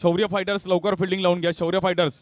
शौर्य फायटर्स लवकर फिल्डिंग लावून घ्या. शौर्य फायटर्स.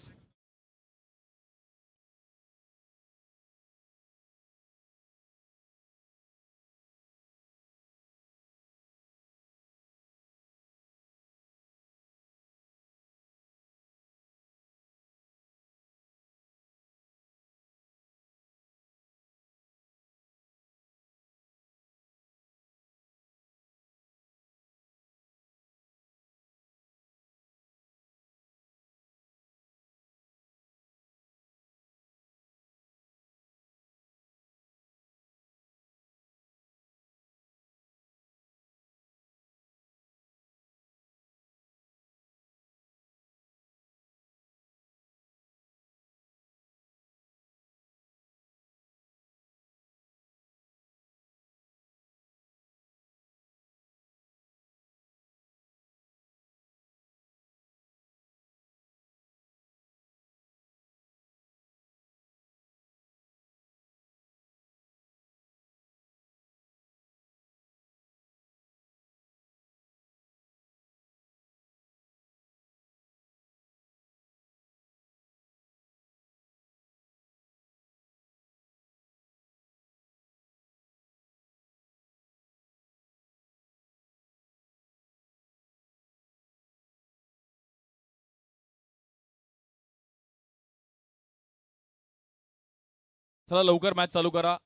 चला लवकर मॅच चालू करा.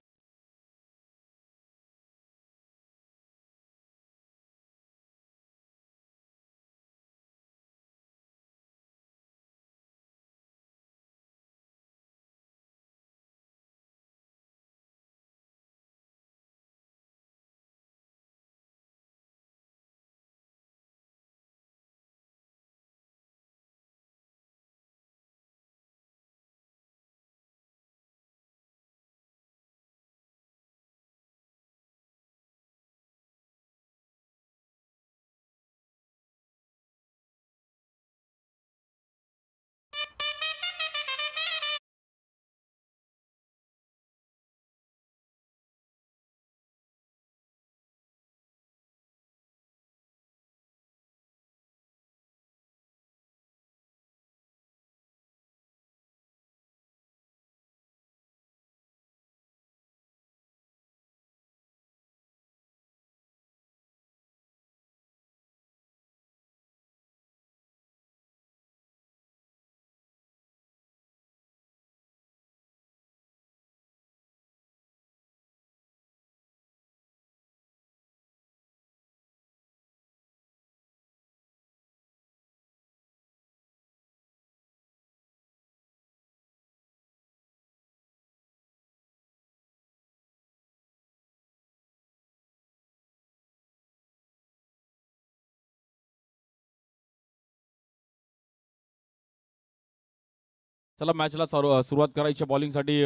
चला मॅचला सुरुवात करायची. बॉलिंगसाठी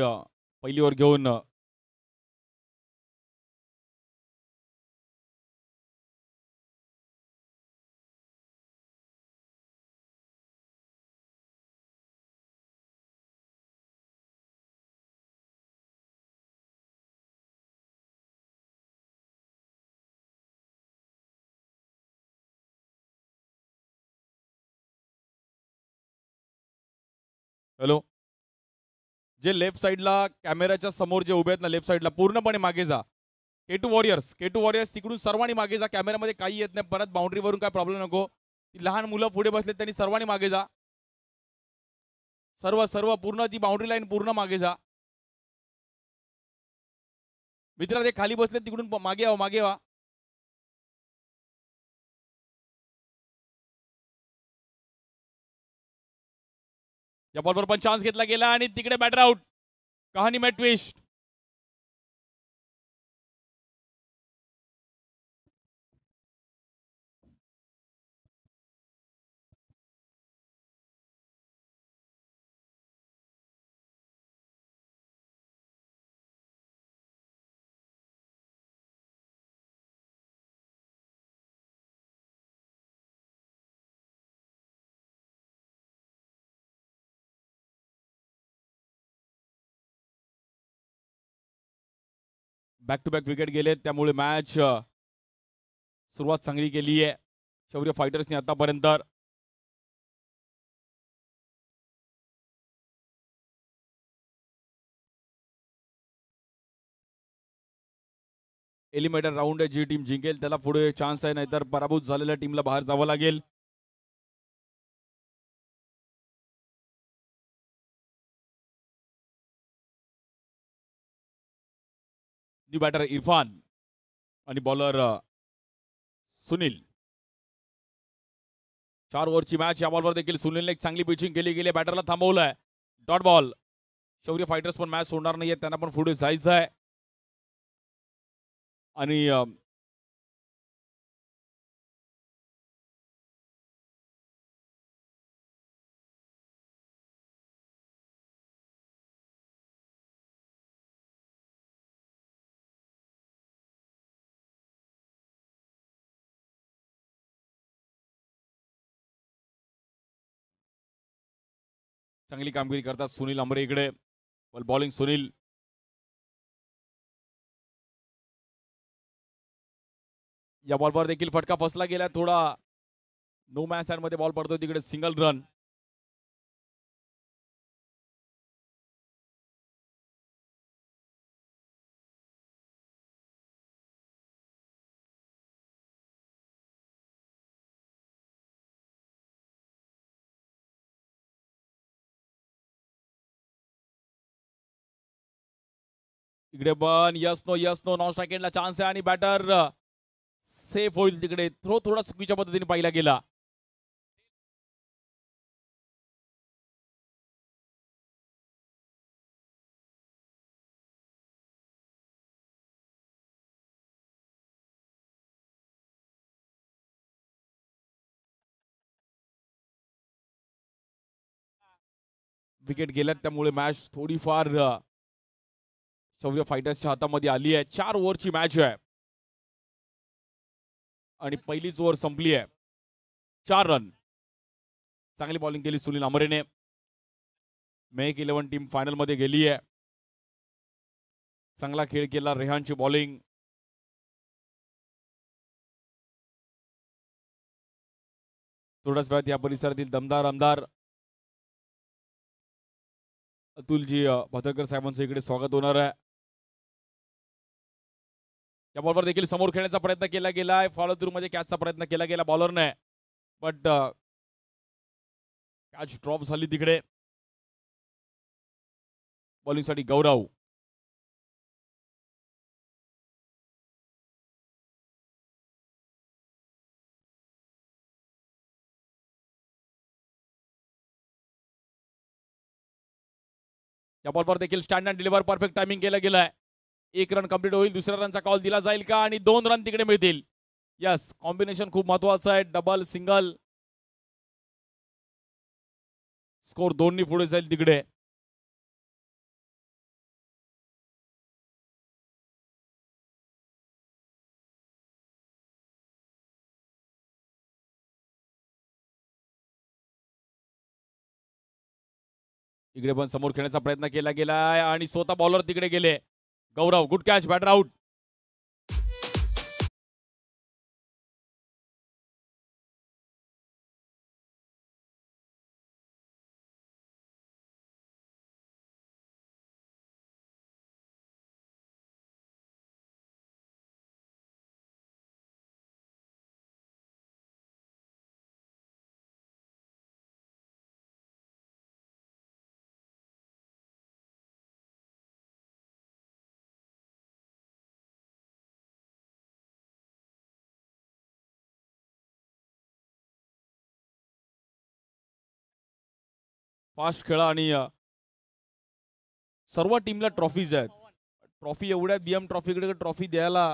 पहिली ओव्हर घेऊन हॅलो. जे लेफ्ट साईडला कॅमेऱ्याच्या समोर जे उभे आहेत ना, लेफ्ट साईडला पूर्णपणे मागे जा. के टू वॉरियर्स तिकडून सर्वांनी मागे जा. कॅमेऱ्यामध्ये काही येत नाही. परत बाउंड्रीवरून काय प्रॉब्लेम नको. लहान मुलं पुढे बसलेत त्यांनी सर्वांनी मागे जा. सर्व सर्व पूर्ण ती बाउंड्री लाईन पूर्ण मागे जा. मित्र ते खाली बसलेत तिकडून मागे व्हा, मागे व्हा. या बॉलवर पण चान्स घेतला गेला आणि तिकडे बॅटर आउट. कहाणी में twist. Back to back wicket गेलेत त्यामुळे मॅच सुरुवात चांगली केली आहे शौर्य फायटर्सने आतापर्यंत. एलिमिनेटर राऊंड आहे. जी टीम जिंकेल त्याला पुढे चान्स आहे, नाहीतर पराभूत झालेल्या टीमला बाहेर जावं लागेल. न्यू बॅटर इरफान आणि बॉलर सुनील. 4 ओव्हरची मॅच. या बॉलवर देखील सुनीलने एक चांगली पिचिंग केली गेली. बॅटरला थांबवलंय. Dot ball. शौर्य फायटर्स पण मॅच सोडणार नाहीये, त्यांना पण पुढे जायचं आहे. आणि चांगली कामगिरी करतात सुनील आंबरे इकडे. बॉलिंग सुनील. या बॉलवर देखील फटका फसला गेला. थोडा नो मॅच मध्ये बॉल पडतो तिकडे. Single run. इकडे पण यस नो नॉन स्ट्राईक एंडला चान्स आहे आणि बॅटर सेफ होईल तिकडे. थ्रो थोडा चुकीच्या पद्धतीने पाहिला गेला. विकेट गेल्यात त्यामुळे मॅच थोडीफार शौर्य फायटर्सच्या हातामध्ये आली आहे. 4 ओव्हरची मॅच आहे आणि पहिलीच ओव्हर संपली आहे. 4 रन. चांगली बॉलिंग केली सुनील आंबरेने. मेक 11 टीम फायनल मध्ये गेली आहे. चांगला खेळ केला. रेहानची बॉलिंग. थोड्याच वेळात या परिसरातील दमदार आमदार अतुलजी भद्रकर साहेबांचं इकडे स्वागत होणार आहे. या बॉलवर देखील समोर खेळण्याचा प्रयत्न केला गेलाय. फॉलो थ्रू मध्ये कॅचचा प्रयत्न केला गेला बॉलरने, बट कॅच ड्रॉप झाली तिकडे. बॉलिंगसाठी गौरव. या बॉलवर देखील stand and deliver perfect timing केलं गेलाय. 1 रन कंप्लीट होईल. दुसऱ्या रनचा कॉल दिला जाईल का आणि 2 रन तिकडे मिळतील. यस, कॉम्बिनेशन खूप महत्वाचं आहे. डबल सिंगल स्कोर दोन्ही पुढे जाईल तिकडे. इकडे पण समोर खेळण्याचा प्रयत्न केला गेलाय आणि स्वतः बॉलर तिकडे गेले. Gaurav. Good catch. Batter out. Fast खेळा आणि सर्व टीमला ट्रॉफीज आहेत. ट्रॉफी एवढ्या बीएम ट्रॉफीकडे ट्रॉफी द्यायला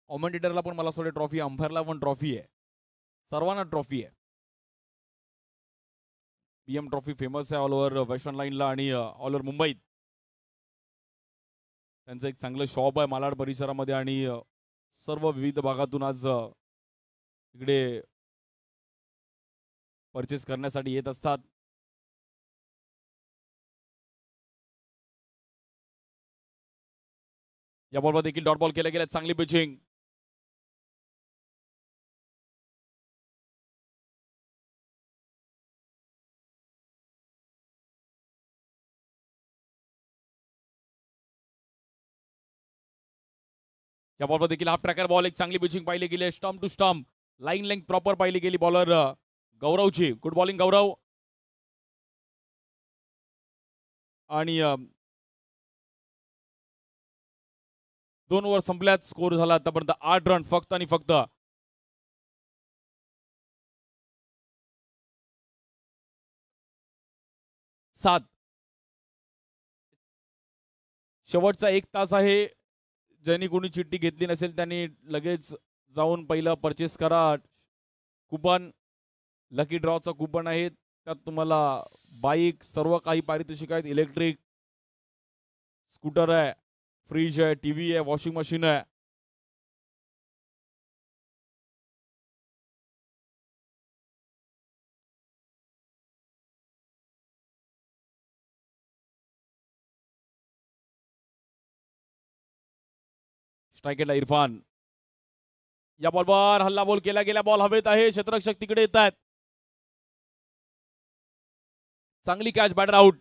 कॉमेंटेटरला पण मला असं ट्रॉफी, अंपायरला पण ट्रॉफी आहे, सर्वांना ट्रॉफी आहे. बीएम ट्रॉफी फेमस आहे ऑल ओव्हर वेस्टर्न लाईनला आणि ऑल ओव्हर मुंबईत. त्यांचं एक चांगलं शॉप आहे मालाड परिसरामध्ये आणि सर्व विविध भागातून आज इकडे परचेस करण्यासाठी येत असतात. या बॉलवर देखील डॉट बॉल केला गेला. चांगली पिचिंग. या बॉलवर देखील हाफ ट्रॅकर बॉल, एक चांगली पिचिंग पाहिली गेली, stump to stump, line length proper पाहिली गेली बॉलर गौरवची. Good bowling Gaurav. आणि 2 ओव्हर संपल्यात, स्कोर झाला आतापर्यंत 8 रन फक्त आणि फक्त. सात. शेवटचा 1 तास आहे. ज्यांनी कोणी चिठ्ठी घेतली नसेल त्यांनी लगेच जाऊन पहिलं परचेस करा. कुपन लकी ड्रॉचा कुपन आहे, त्यात तुम्हाला बाईक सर्व काही पारितोषिक आहेत. इलेक्ट्रिक स्कूटर आहे, फ्रीज आहे, टीव्ही आहे, वॉशिंग मशीन आहे. स्ट्रायकेटला इरफान. या बॉलवर हल्ला बॉल केला गेला, बॉल हवेत आहे, क्षेत्ररक्षक तिकडे येत आहेत. चांगली कॅच, बॅटर आउट.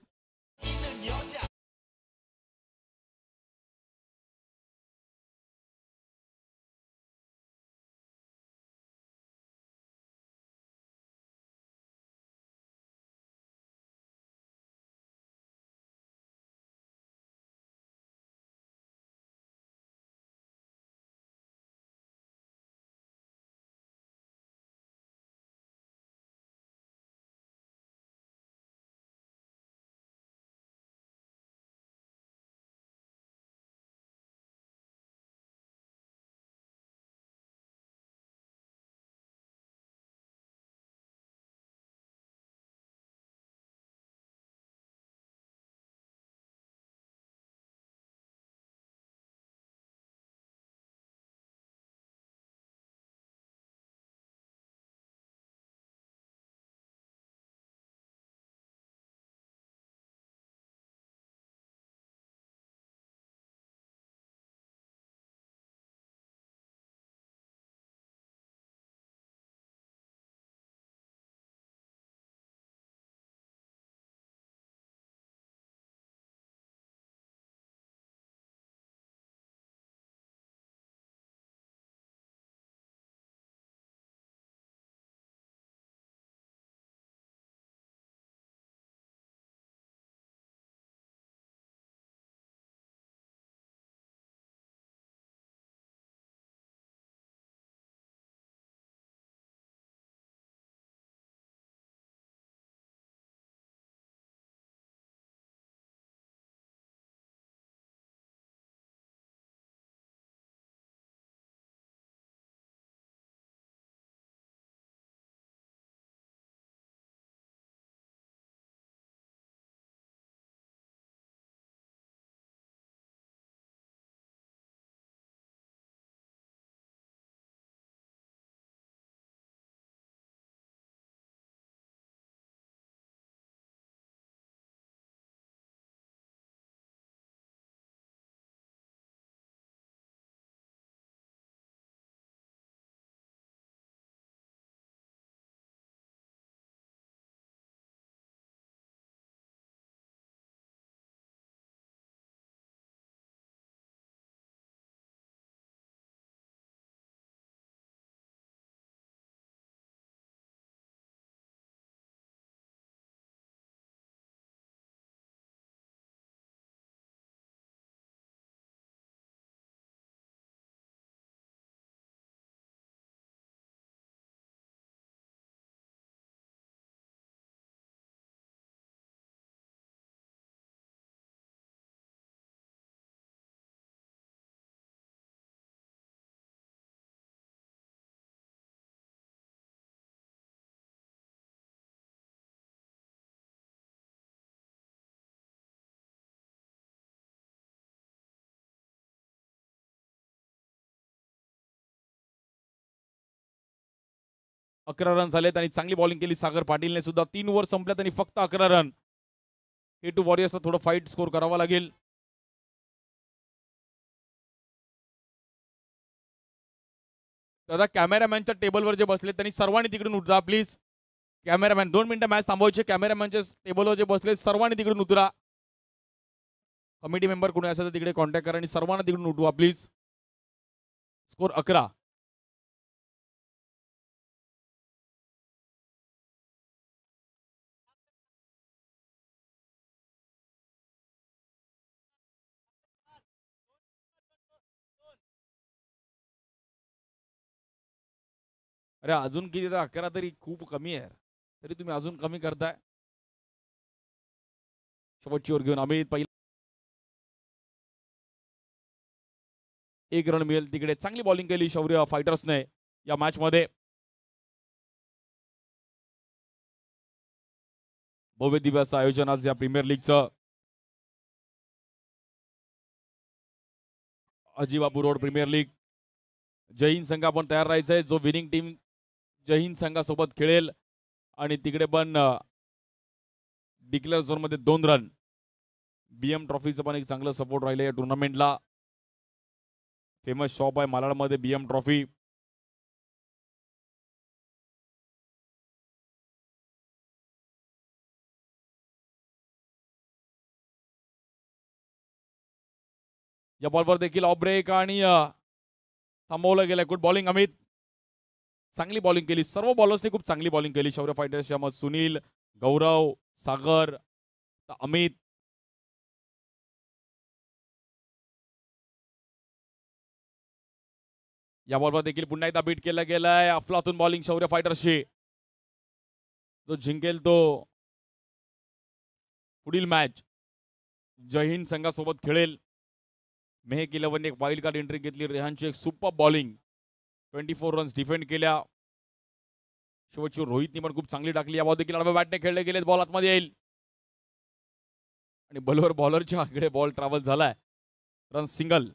अकरा रन झालेत आणि चांगली बॉलिंग केली सागर पाटीलने सुद्धा. 3 ओव्हर संपल्यात आणि फक्त 11 रन. K2 वॉरियर्सला थोडं फाईट स्कोर करावा लागेल. दादा कॅमेरामॅनच्या टेबलवर जे बसले त्यांनी सर्वांनी तिकडून उतरा प्लीज. कॅमेरामॅन 2 मिनिटं मॅच थांबवायचे. कॅमेरामॅनच्या टेबलवर जे बसले सर्वांनी तिकडून उतरा. कमिटी मेंबर कोणी असेल तर तिकडे कॉन्टॅक्ट करा आणि सर्वांना तिकडून उठवा प्लीज. स्कोर 11. अरे अजून किती तर 11 तरी खूप कमी आहे. तरी तुम्ही अजून कमी करताय. शेवटची ओव्हर घेऊन अमित पहिला 1 रन मिळेल तिकडे. चांगली बॉलिंग केली शौर्य फायटर्सने या मॅच मध्ये. भव्य दिव्य असं आयोजन आज या प्रीमियर लीगचं. Ajibapur road premier league. Jai Hind संघ आपण तयार राहायचंय. जो विनिंग टीम जय हिंद संघासोबत खेळेल आणि तिकडे पण डिक्लेअर झोन मध्ये 2 रन. बीएम ट्रॉफीचं पण एक चांगलं सपोर्ट राहिलं या टुर्नामेंटला. फेमस शॉप आहे मालाडमध्ये बीएम ट्रॉफी. या बॉलवर देखील ऑफ ब्रेक आणि थांबवलं गेलं. Good bowling Amit. चांगली बॉलिंग केली. सर्व बॉलर्सने खूप चांगली बॉलिंग केली. शौर्य फायटर्सच्या मग सुनील, गौरव, सागर, अमित. या बॉलवर देखील पुन्हा एकदा बीट केलं गेलंय. अफलातून बॉलिंग शौर्य फायटर्सची. जो जिंकेल तो पुढील मॅच जय हिंद संघासोबत खेळेल. मेहक 11 एक वाईल्ड कार्ड एंट्री घेतली. रेहानची एक सुपर बॉलिंग. 24 रन्स डिफेंड केल्या. शेवटची रोहितनी पण खूप चांगली टाकली. या बॉल देखील आडव्या बॅटने खेळले गेले. बॉल आतमध्ये येईल आणि बॉलवर बॉलरच्या आकडे बॉल ट्रॅव्हल झालाय. Run single.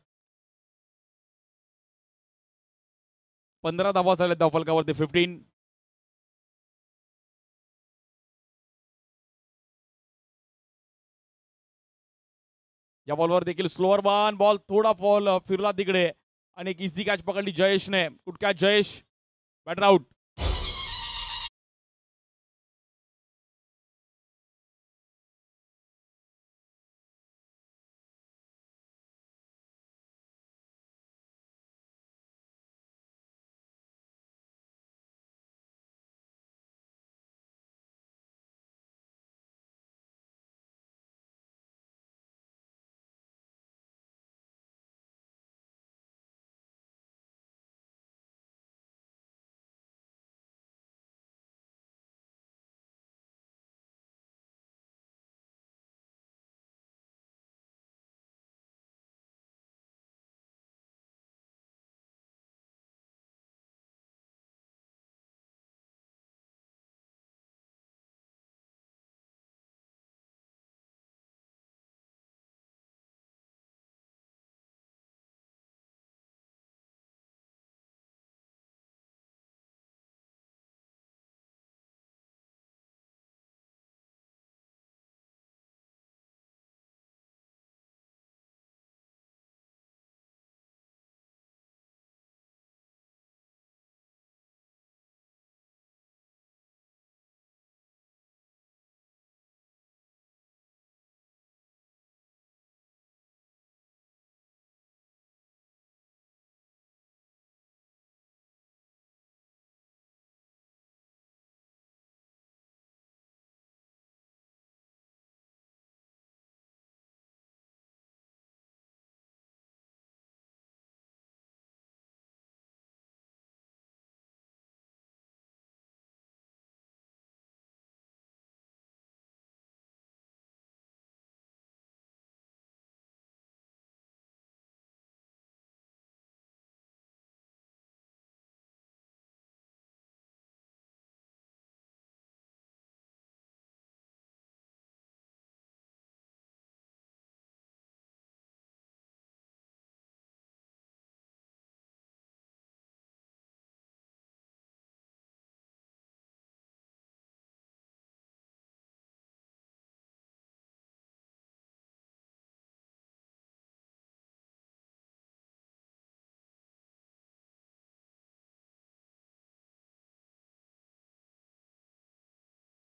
15 धावा झाल्या धावफलकावरती 15. या बॉलवर देखील स्लोअर वन. बॉल थोडा बॉल फिरला तिकडे आणि एक इझी कॅच पकडली जयेशने. Good catch Jayesh. Batter out.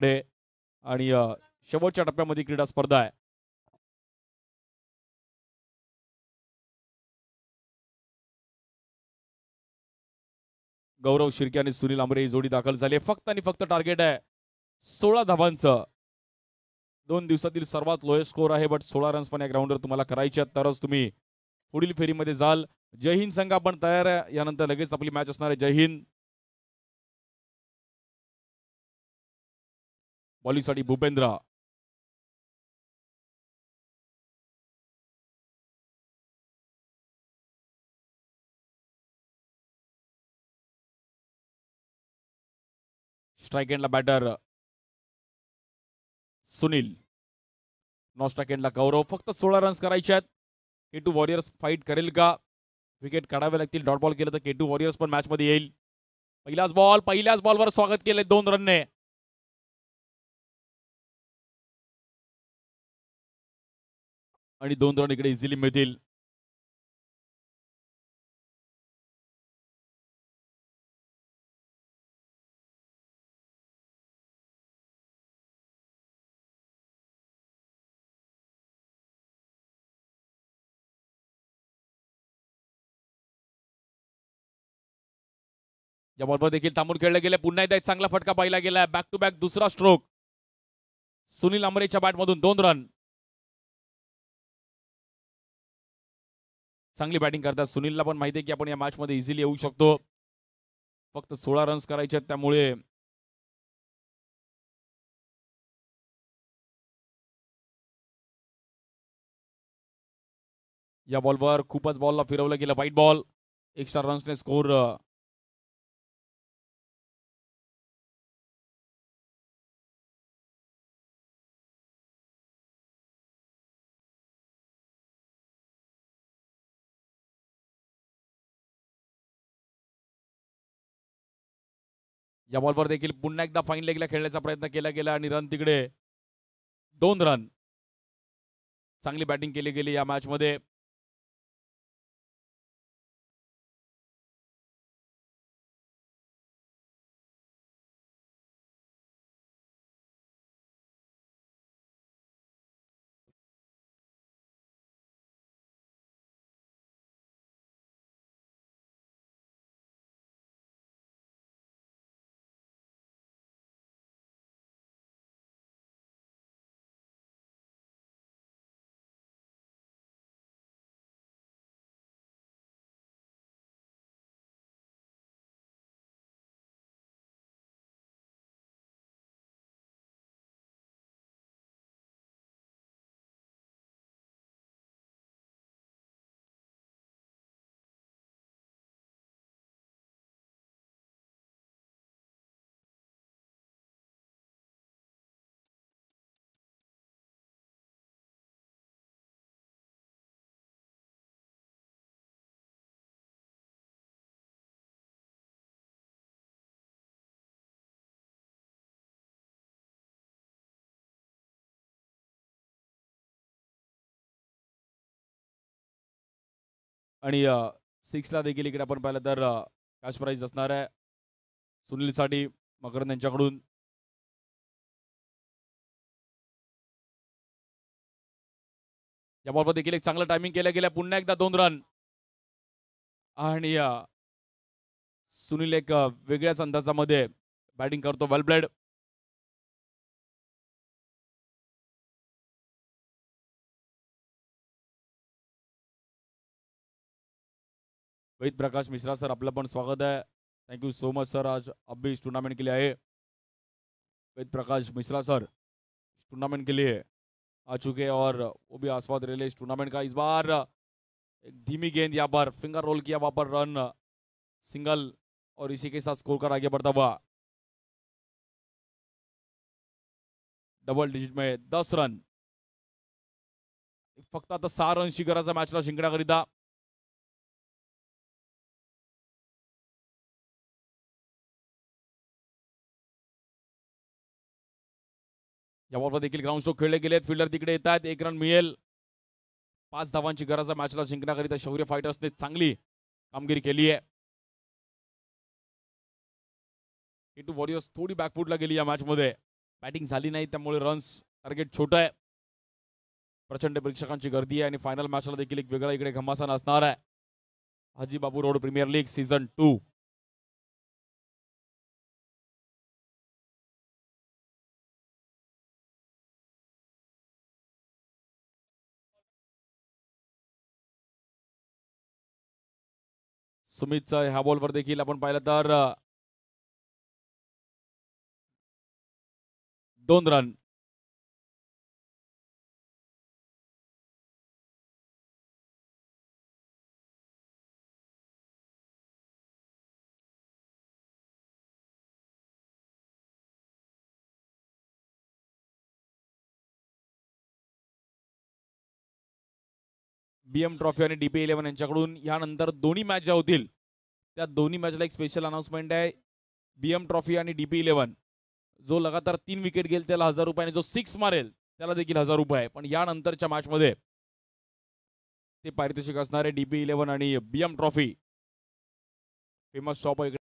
आणि शेवटच्या टप्प्यामध्ये क्रीडा स्पर्धा आहे. गौरव शिर्के आणि सुनील आंबरे ही जोडी दाखल झाली. फक्त आणि फक्त टार्गेट आहे 16 धावांचं. 2 दिवसातील सर्वात लोएस्ट स्कोर आहे, बट 16 रन्स पण या ग्राउंडवर तुम्हाला करायचे आहेत, तरच तुम्ही पुढील फेरीमध्ये जाल. जय हिंद संघ आपण तयार आहे. यानंतर लगेच आपली मॅच असणार आहे. जय हिंद. बॉलिंगसाठी भूपेंद्र. स्ट्राइक एंडला बॅटर सुनील. नॉन स्ट्राइक एंडला गौरव. फक्त 16 रन्स करायचे आहेत. K2 वॉरियर्स फाईट करेल का? विकेट काढावे लागतील. डॉट बॉल केलं तर K2 वॉरियर्स पण मॅच मध्ये येईल. पहिल्याच बॉलवर स्वागत केले 2 रनने. आणि 2 रन इकडे इझिली मिळतील. या बॉलवर देखील थांबून खेळले गेले. पुन्हा एकदा एक चांगला फटका पाहिला गेला. बॅक टू बॅक दुसरा स्ट्रोक सुनील आंबरेच्या बॅटमधून. 2 रन. चांगली बॅटिंग करतात. सुनीलला पण माहिती आहे की आपण या मॅच मध्ये इझिली येऊ शकतो. फक्त 16 रन्स करायचे आहेत, त्यामुळे या बॉलवर खूपच बॉलला फिरवलं गेलं. White ball. एक्स्ट्रा रन्सने स्कोर. या बॉलवर देखील पुन्हा एकदा फाईन लेगला खेळण्याचा प्रयत्न केला गेला आणि रन तिकडे. 2 रन. चांगली बॅटिंग केली गेली या मॅच मध्ये. आणि 6ला देखील इकडे आपण पाहिलं तर कॅश प्राइज असणार आहे सुनीलसाठी मकरंद यांच्याकडून. या बॉलवर देखील एक चांगलं टायमिंग केलं गेलं. पुन्हा एकदा 2 रन. आणि सुनील एक वेगळ्याच अंदाजामध्ये बॅटिंग करतो. वेल प्लेड. वेद प्रकाश मिश्रा सर, आपलं पण स्वागत है. Thank you so much sir, आज अब भी इस टूर्नामेंट के लिए आए. वेद प्रकाश मिश्रा सर टूर्नामेंट के लिए आ चुके हैं और वो भी आस्वाद रहे इस टूर्नामेंट का. इस बार एक धीमी गेंद यहाँ पर फिंगर रोल किया, वहां पर रन सिंगल और इसी के साथ स्कोर कर आगे बढ़ता हुआ. डबल डिजिट में 10 रन. फक्त आता 6 रनची गरज आहे मॅचला जिंकण्याकरिता. या बॉलवर देखील ग्राउंड स्ट्रोक खेळले गेलेत. फिल्डर तिकडे येत आहेत. 1 रन मिळेल. 5 धावांची गरज आहे मॅचला जिंकण्याकरिता. शौर्य फायटर्सने चांगली कामगिरी केली आहे. K2 वॉरियर्स थोडी बॅकफुटला गेली या मॅच मध्ये. बॅटिंग झाली नाही, त्यामुळे रन्स टार्गेट छोटं आहे. प्रचंड प्रेक्षकांची गर्दी आहे आणि फायनल मॅचला देखील एक वेगळा इकडे घमासान असणार आहे. हाजी बाबू रोड प्रीमियर लीग सीझन 2. सुमितचा ह्या बॉलवर देखील आपण पाहिलं तर 2 रन. BM ट्रॉफी आणि DP11 यांच्याकडून यानंतर दोन्ही मॅच ज्या होतील त्या दोन्ही मॅचला एक स्पेशल अनाउन्समेंट आहे. BM ट्रॉफी आणि DP11 जो लगातार 3 विकेट घेईल त्याला 1000 रुपये आणि जो 6 मारेल त्याला देखील 1000 रुपये. पण यानंतरच्या मॅचमध्ये ते पारितोषिक असणार आहे DP11 आणि BM ट्रॉफी. फेमस शॉप इकडे